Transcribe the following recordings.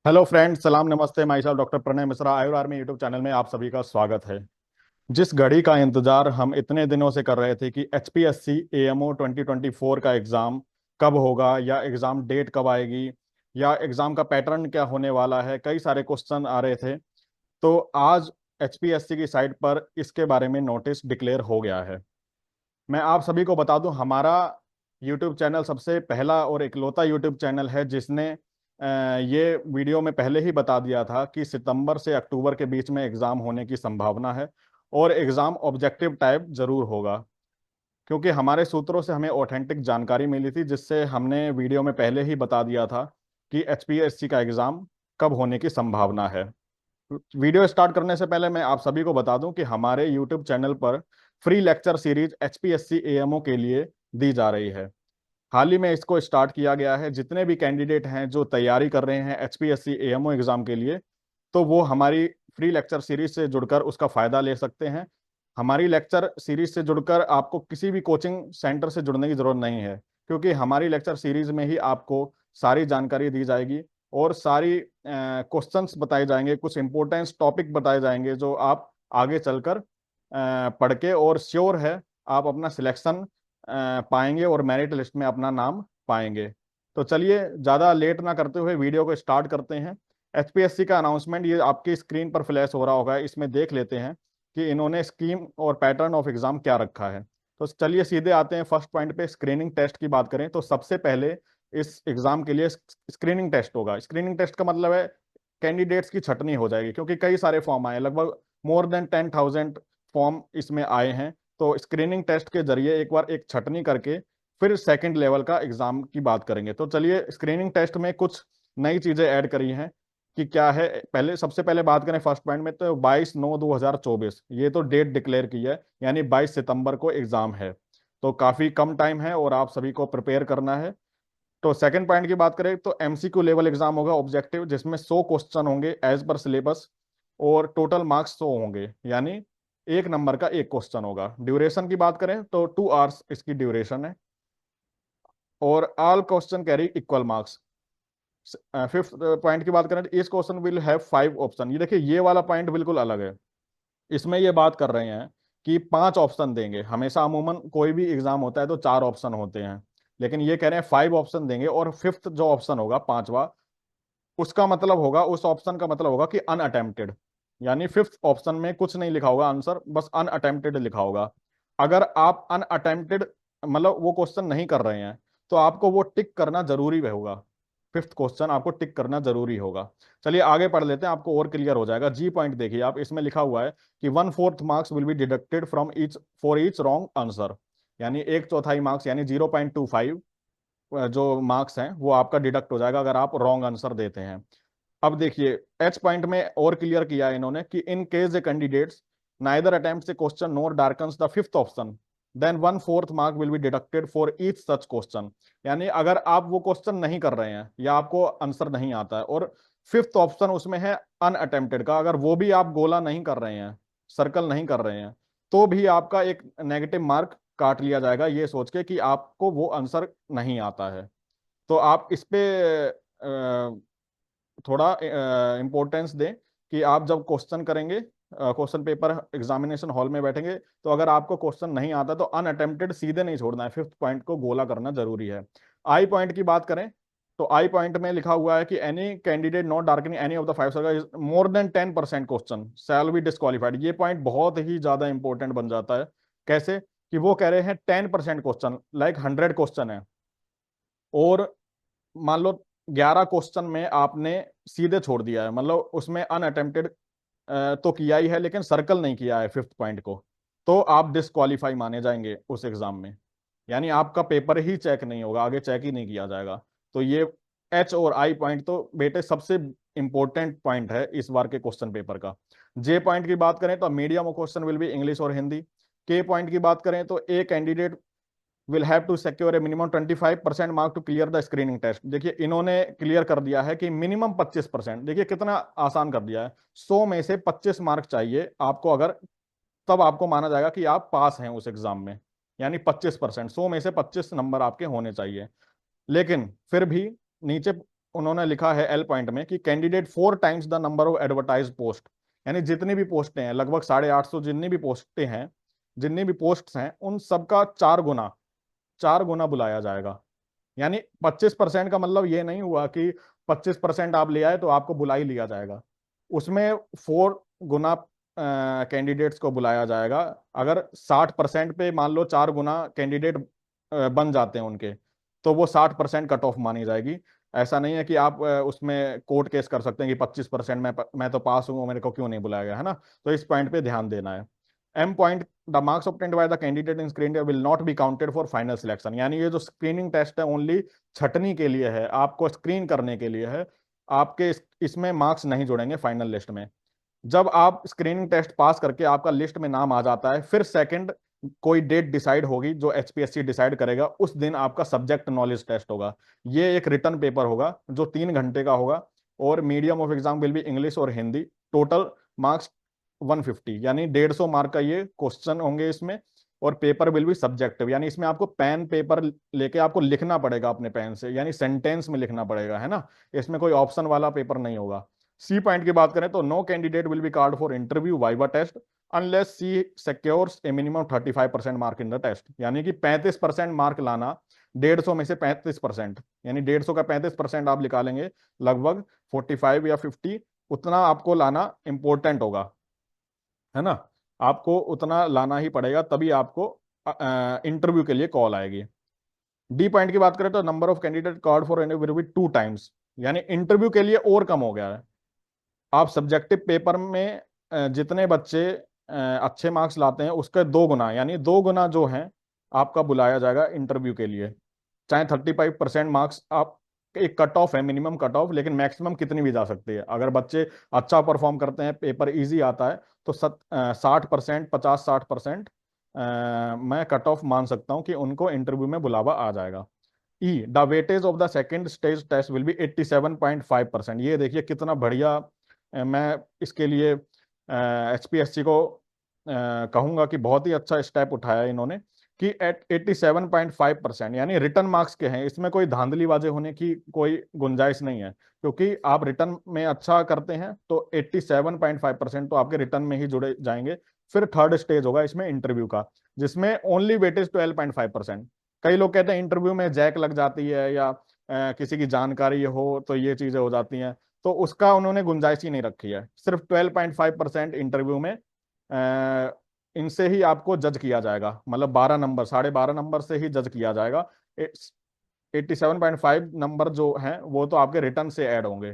Hello friends, सलाम नमस्ते। Myself doctor Pranay Mishra, Ayur army YouTube channel में आप सभी का स्वागत है। जिस घड़ी का इंतजार हम इतने दिनों से कर रहे थे कि एचपीएससी एएमओ 2024 का एग्ज़ाम कब होगा, या एग्ज़ाम डेट कब आएगी, या एग्ज़ाम का पैटर्न क्या होने वाला है, कई सारे क्वेश्चन आ रहे थे। तो आज एचपीएससी की साइट पर इसके बारे में नोटिस डिक्लेयर हो गया है। मैं आप सभी को बता दूं, हमारा यूट्यूब चैनल सबसे पहला और इकलौता यूट्यूब चैनल है जिसने ये वीडियो में पहले ही बता दिया था कि सितंबर से अक्टूबर के बीच में एग्ज़ाम होने की संभावना है, और एग्ज़ाम ऑब्जेक्टिव टाइप ज़रूर होगा। क्योंकि हमारे सूत्रों से हमें ऑथेंटिक जानकारी मिली थी, जिससे हमने वीडियो में पहले ही बता दिया था कि एचपीएससी का एग्ज़ाम कब होने की संभावना है। वीडियो स्टार्ट करने से पहले मैं आप सभी को बता दूं कि हमारे यूट्यूब चैनल पर free lecture series HPSC AMO के लिए दी जा रही है। हाल ही में इसको स्टार्ट किया गया है। जितने भी कैंडिडेट हैं जो तैयारी कर रहे हैं एचपीएससी एएमओ एग्जाम के लिए, तो वो हमारी फ्री लेक्चर सीरीज से जुड़कर उसका फायदा ले सकते हैं। हमारी लेक्चर सीरीज से जुड़कर आपको किसी भी कोचिंग सेंटर से जुड़ने की जरूरत नहीं है, क्योंकि हमारी लेक्चर सीरीज में ही आपको सारी जानकारी दी जाएगी और सारी क्वेश्चंस बताए जाएंगे, कुछ इंपॉर्टेंट टॉपिक बताए जाएंगे जो आप आगे चलकर पढ़ के, और श्योर है आप अपना सिलेक्शन पाएंगे और मेरिट लिस्ट में अपना नाम पाएंगे। तो चलिए ज़्यादा लेट ना करते हुए वीडियो को स्टार्ट करते हैं। एचपीएससी का अनाउंसमेंट ये आपकी स्क्रीन पर फ्लैश हो रहा होगा, इसमें देख लेते हैं कि इन्होंने स्कीम और पैटर्न ऑफ एग्जाम क्या रखा है। तो चलिए सीधे आते हैं फर्स्ट पॉइंट पे। स्क्रीनिंग टेस्ट की बात करें तो सबसे पहले इस एग्जाम के लिए स्क्रीनिंग टेस्ट होगा। स्क्रीनिंग टेस्ट का मतलब है कैंडिडेट्स की छटनी हो जाएगी, क्योंकि कई सारे फॉर्म आए, लगभग मोर देन 10,000 फॉर्म इसमें आए हैं। तो स्क्रीनिंग टेस्ट के जरिए एक बार एक छटनी करके फिर सेकंड लेवल का एग्जाम की बात करेंगे। तो चलिए, स्क्रीनिंग टेस्ट में कुछ नई चीजें ऐड करी हैं कि क्या है। पहले सबसे पहले बात करें फर्स्ट पॉइंट में, तो 22/9/2024 ये तो डेट डिक्लेयर की है, यानी 22 सितंबर को एग्जाम है। तो काफी कम टाइम है और आप सभी को प्रिपेयर करना है। तो सेकंड पॉइंट की बात करें तो एमसीक्यू लेवल एग्जाम होगा ऑब्जेक्टिव, जिसमें 100 क्वेश्चन होंगे एज पर सिलेबस, और टोटल मार्क्स 100 होंगे, यानी एक नंबर का एक क्वेश्चन होगा। ड्यूरेशन की बात करें तो 2 आवर्स इसकी ड्यूरेशन है, और all question carry equal marks. Fifth point की बात करें तो इस क्वेश्चन विल हैव 5 ऑप्शन। ये देखिए, ये वाला पॉइंट बिल्कुल अलग है। इसमें ये बात कर रहे हैं कि 5 ऑप्शन देंगे। हमेशा अमूमन कोई भी एग्जाम होता है तो 4 ऑप्शन होते हैं, लेकिन ये कह रहे हैं 5 ऑप्शन देंगे, और फिफ्थ जो ऑप्शन होगा, पांचवा, उसका मतलब होगा, उस ऑप्शन का मतलब होगा कि अनअटेम्प्टेड। यानी फिफ्थ ऑप्शन में कुछ नहीं लिखा होगा आंसर, बस अनअटेम्प्टेड लिखा होगा। अगर आप अनअटेम्प्टेड मतलब वो क्वेश्चन नहीं कर रहे हैं, तो आपको वो टिक करना जरूरी होगा। फिफ्थ क्वेश्चन आपको टिक करना जरूरी होगा। चलिए आगे पढ़ लेते हैं, आपको और क्लियर हो जाएगा। जी पॉइंट देखिए आप, इसमें लिखा हुआ है कि 1/4 marks will be deducted from each for each wrong answer. यानी एक चौथाई मार्क्स, यानी 0.25 जो मार्क्स हैं वो आपका डिडक्ट हो जाएगा अगर आप रॉन्ग आंसर देते हैं। अब देखिए, एच पॉइंट में और क्लियर किया है इन्होंने कि in case the candidates neither attempts the question nor darkens the fifth option, then 1/4 mark will be deducted for each such question. यानी अगर आप वो क्वेश्चन नहीं कर रहे हैं या आपको आंसर नहीं आता है, और फिफ्थ ऑप्शन उसमें है अनअटेम्प्टेड का, अगर वो भी आप गोला नहीं कर रहे हैं, सर्कल नहीं कर रहे हैं, तो भी आपका एक नेगेटिव मार्क काट लिया जाएगा, ये सोच के कि आपको वो आंसर नहीं आता है। तो आप इस पे थोड़ा इम्पोर्टेंस दें कि आप जब क्वेश्चन करेंगे, क्वेश्चन पेपर एग्जामिनेशन हॉल में बैठेंगे, तो अगर आपको क्वेश्चन नहीं आता तो अनअटेम्प्टेड सीधे नहीं छोड़ना है, फिफ्थ पॉइंट को गोला करना जरूरी है। आई पॉइंट की बात करें तो आई पॉइंट में लिखा हुआ है कि any candidate not darkening any of the 5 circle more than 10% question shall be disqualified. ये पॉइंट बहुत ही ज्यादा इंपॉर्टेंट बन जाता है। कैसे? कि वो कह रहे हैं 10% क्वेश्चन, लाइक 100 क्वेश्चन है, और मान लो 11 क्वेश्चन में आपने सीधे छोड़ दिया है, मतलब उसमें अनअटेम्प्टेड तो किया ही है लेकिन सर्कल नहीं किया है फिफ्थ पॉइंट को, तो आप डिस्क्वालीफाई माने जाएंगे उस एग्जाम में। यानी आपका पेपर ही चेक नहीं होगा, आगे चेक ही नहीं किया जाएगा। तो ये एच और आई पॉइंट तो बेटे सबसे इंपॉर्टेंट पॉइंट है इस बार के क्वेश्चन पेपर का। जे पॉइंट की बात करें तो medium of question will be English और हिंदी। के पॉइंट की बात करें तो a candidate will have to secure a minimum 25% mark to clear the screening test. देखिए इन्होंने क्लियर कर दिया है कि मिनिमम 25%। देखिए कितना आसान कर दिया है। 100 में से 25 मार्क चाहिए आपको, अगर तब आपको माना जाएगा कि आप पास हैं उस एग्जाम में। यानी 25%, 100 में से 25 नंबर आपके होने चाहिए। लेकिन फिर भी नीचे उन्होंने लिखा है एल पॉइंट में कि candidate 4 times the number of advertise post, यानी जितनी भी पोस्टें हैं, लगभग 850 जितनी भी पोस्टें हैं, जितनी भी पोस्ट्स हैं, उन सबका 4 गुना, 4 गुना बुलाया जाएगा। यानी 25% का मतलब ये नहीं हुआ कि 25% आप ले आए तो आपको बुला ही लिया जाएगा, उसमें 4 गुना कैंडिडेट्स को बुलाया जाएगा। अगर 60% पे मान लो 4 गुना कैंडिडेट बन जाते हैं उनके, तो वो 60% कट ऑफ मानी जाएगी। ऐसा नहीं है कि आप उसमें कोर्ट केस कर सकते हैं कि 25% मैं तो पास हूँ, मेरे को क्यों नहीं बुलाया गया, है ना। तो इस पॉइंट पे ध्यान देना है। M point, the marks obtained by the candidate in screening will not be counted for final selection, यानी ये जो स्क्रीनिंग टेस्ट है ओनली छटनी के लिए है, आपको स्क्रीन करने के लिए है, आपके इसमें मार्क्स नहीं जोड़ेंगे फाइनल लिस्ट में। जब आप स्क्रीनिंग टेस्ट पास करके आपका लिस्ट में नाम आ जाता है, फिर सेकंड कोई डेट डिसाइड होगी जो एचपीएससी डिसाइड करेगा, उस दिन आपका सब्जेक्ट नॉलेज टेस्ट होगा। ये एक रिटन पेपर होगा जो 3 घंटे का होगा, और medium of exam will be English और हिंदी। टोटल मार्क्स 150, यानी 150 मार्क का ये क्वेश्चन होंगे इसमें। और पेपर विल बी सब्जेक्टिव, यानी इसमें आपको पेन पेपर लेके आपको लिखना पड़ेगा अपने पेन से, यानी सेंटेंस में लिखना पड़ेगा, है ना। इसमें कोई ऑप्शन वाला पेपर नहीं होगा। सी पॉइंट की बात करें तो no candidate will be called for interview viva test unless she secures a minimum 35% mark in the test, यानी कि 35% मार्क लाना, 150 में से 35%, यानी 150 का 35% आप निकालेंगे, लगभग 45 या 50, उतना आपको लाना इंपॉर्टेंट होगा, है ना। आपको उतना लाना ही पड़ेगा, तभी आपको इंटरव्यू के लिए कॉल आएगी। डी पॉइंट की बात करें तो number of candidate called for interview 2 times, यानी इंटरव्यू के लिए और कम हो गया है। आप सब्जेक्टिव पेपर में जितने बच्चे अच्छे मार्क्स लाते हैं उसके 2 गुना, यानी 2 गुना जो है आपका बुलाया जाएगा इंटरव्यू के लिए। चाहे 35% मार्क्स, आप एक कट ऑफ है, मिनिमम कट ऑफ, लेकिन मैक्सिमम कितनी भी जा सकती है। अगर बच्चे अच्छा परफॉर्म करते हैं, पेपर इजी आता है, तो 60%, 50-60% मैं कट ऑफ मान सकता हूं कि उनको इंटरव्यू में बुलावा आ जाएगा। ई the weightage of the second stage test will be 87.5%। ये देखिए कितना बढ़िया। मैं इसके लिए एचपीएससी को कहूंगा कि बहुत ही अच्छा स्टेप उठाया इन्होंने कि एट 87.5%, यानी रिटर्न मार्क्स के हैं, इसमें कोई धांधलीबाजी होने की कोई गुंजाइश नहीं है, क्योंकि आप रिटर्न में अच्छा करते हैं तो 87.5% तो आपके रिटर्न में ही जुड़े जाएंगे। फिर थर्ड स्टेज होगा इसमें इंटरव्यू का, जिसमें ओनली वेटेज 12.5%। कई लोग कहते हैं इंटरव्यू में जैक लग जाती है या किसी की जानकारी हो तो ये चीजें हो जाती हैं, तो उसका उन्होंने गुंजाइश ही नहीं रखी है। सिर्फ 12.5% इंटरव्यू में इनसे ही आपको जज किया जाएगा, मतलब 12 नंबर, 12.5 नंबर से ही जज किया जाएगा। 87.5 नंबर जो हैं वो तो आपके रिटर्न से ऐड होंगे।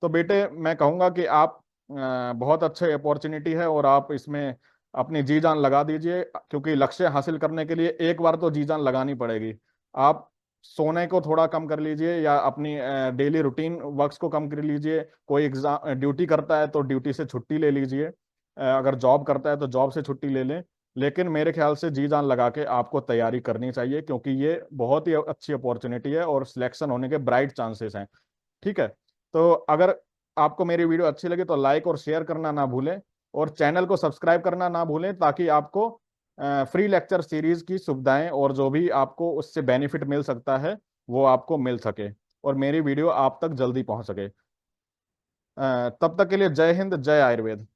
तो बेटे मैं कहूँगा कि आप बहुत अच्छे अपॉर्चुनिटी है और आप इसमें अपनी जी जान लगा दीजिए, क्योंकि लक्ष्य हासिल करने के लिए एक बार तो जी जान लगानी पड़ेगी। आप सोने को थोड़ा कम कर लीजिए या अपनी डेली रूटीन वर्क्स को कम कर लीजिए। कोई एग्जाम ड्यूटी करता है तो ड्यूटी से छुट्टी ले लीजिए, अगर जॉब करता है तो जॉब से छुट्टी ले लें, लेकिन मेरे ख्याल से जी जान लगा के आपको तैयारी करनी चाहिए, क्योंकि ये बहुत ही अच्छी अपॉर्चुनिटी है और सिलेक्शन होने के ब्राइट चांसेस हैं। ठीक है, तो अगर आपको मेरी वीडियो अच्छी लगी तो लाइक और शेयर करना ना भूलें, और चैनल को सब्सक्राइब करना ना भूलें, ताकि आपको फ्री लेक्चर सीरीज की सुविधाएं और जो भी आपको उससे बेनिफिट मिल सकता है वो आपको मिल सके, और मेरी वीडियो आप तक जल्दी पहुंच सके। तब तक के लिए जय हिंद, जय आयुर्वेद।